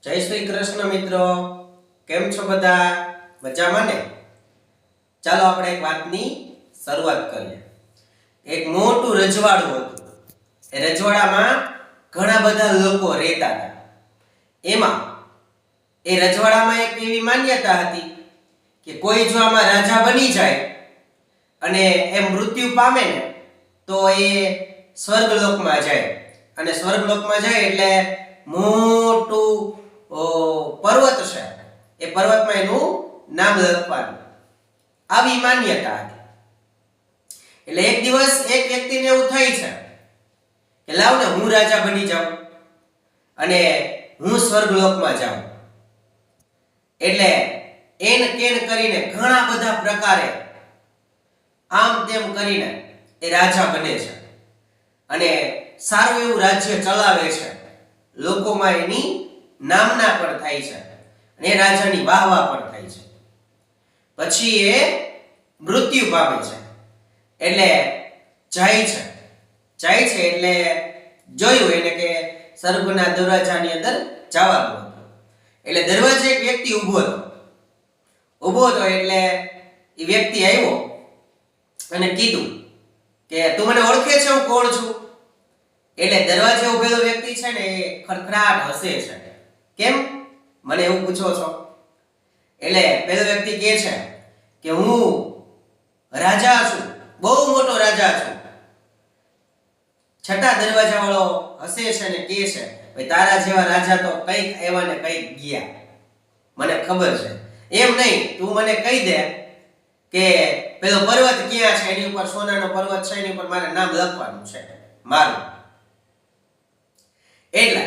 જય શ્રી કૃષ્ણ મિત્રો, કેમ છો બધા? મજામાં ને? ચાલો આપણે એક વાતની શરૂઆત કરીએ. એક મોટું રજવાડું હતું. એ રજવાડામાં ઘણા બધા લોકો રહેતા હતા. એમાં એ રજવાડામાં એક એવી માન્યતા હતી કે કોઈ જો આમાં રાજા બની જાય અને એ મૃત્યુ પામે ને તો એ સ્વર્ગલોકમાં જાય. અને સ્વર્ગલોકમાં જાય એટલે મોટું પર્વત છે, એ પર્વતમાં એનું નામ લખવાનું, આવી માન્યતા હતી. એટલે એક દિવસ એક વ્યક્તિને એવું થાય છે કે લાવ ને હું રાજા બની જાઉં અને હું સ્વર્ગલોકમાં જાઉં. એટલે એન કેન કરીને ઘણા બધા પ્રકારે આમ તેમ કરીને એ રાજા બને છે અને સારું એવું રાજ્ય ચલાવે છે. લોકોમાં એની નામના પણ થાય છે અને એ રાજાની વાહવા પણ થાય છે. પછી એ મૃત્યુ પામે છે એટલે જાય છે એટલે જોયું એને કે સ્વર્ગના દરવાજાની અંદર જવાનું હતું. એટલે દરવાજે એક વ્યક્તિ ઊભો હતો એટલે એ વ્યક્તિ આવ્યો અને કીધું કે તું મને ઓળખે છે હું કોણ છું? એટલે દરવાજે ઊભેલો વ્યક્તિ છે ને એ ખડખડાટ હસે છે. કેમ મને એવું પૂછો છો? એટલે પેલો વ્યક્તિ કહે છે કે હું રાજા છું, બહુ મોટો રાજા છું. છઠ્ઠા દરવાજા વાળો હસે છે ને કહે છે ભાઈ તારા જેવા રાજા તો કઈક આવ્યા ને કઈક ગયા, મને ખબર છે. એમ નહીં, તું મને કહી દે કે પેલો પર્વત ક્યાં છે, એની ઉપર સોનાનો પર્વત છે, એની ઉપર મારે નામ લખવાનું છે મારું. એટલે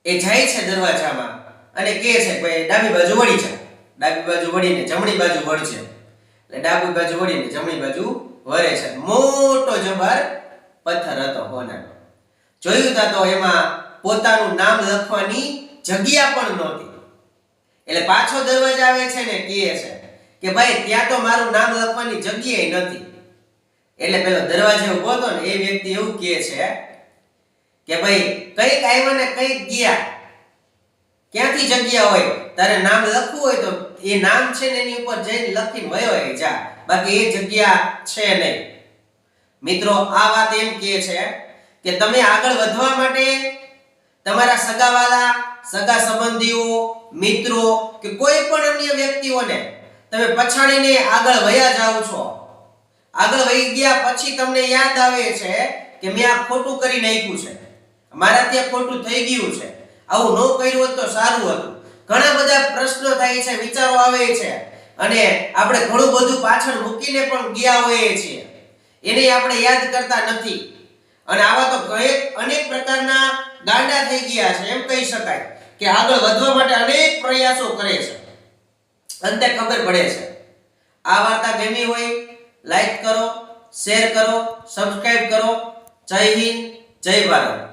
એ જાય છે દરવાજામાં અને કહે છે ભાઈ ડાબી બાજુ વળી જા. ડાબી બાજુ વળીને જમણી બાજુ વળશે. એટલે ડાબી બાજુ વળીને જમણી બાજુ વળે છે. મોટો જબર પથ્થર હતો હોનાનો. જોયું તો એમાં પોતાનું નામ લખવાની જગ્યા પણ નહોતી. એટલે પાછો દરવાજા આવે છે ને કહે છે કે ભાઈ ત્યાં તો મારું નામ લખવાની જગ્યાએ નથી. એટલે પેલો દરવાજે ઊભો હતો ને એ વ્યક્તિ એવું કહે છે કે ભાઈ કઈક આવ્યા ને કઈક ગયા, ક્યાંથી જગ્યા હોય? તારે નામ લખવું હોય તો એ નામ છે ને એની ઉપર જઈને લખીને વયો જા, બાકી એ જગ્યા છે નહીં. મિત્રો, આ વાત એમ કહે છે કે તમે આગળ વધવા માટે તમારા સગાવાલા, સગા સંબંધીઓ, મિત્રો કે કોઈ પણ અન્ય વ્યક્તિઓને તમે પછાડીને આગળ વયા જાઓ છો. આગળ વહી ગયા પછી તમને યાદ આવે છે કે મેં આ ખોટું કરી નાખ્યું છે, મારા ત્યાં ખોટું થઈ ગયું છે, આવું ન કર્યું હોત તો સારું હતું. ઘણા બધા પ્રશ્નો થાય છે, વિચારો આવે છે અને આપણે ઘણું બધું પાછળ મૂકીને પણ ગયા હોઈએ છીએ, એને આપણે યાદ કરતા નથી. અને આવા તો અનેક પ્રકારના ગાંડા થઈ ગયા છે, એમ કહી શકાય કે આગળ વધવા માટે અનેક પ્રયાસો કરે છે, અંતે ખબર પડે છે. આ વાર્તા ગમી હોય લાઈક કરો, શેર કરો, સબસ્ક્રાઇબ કરો. જય હિન્દ, જય ભારત.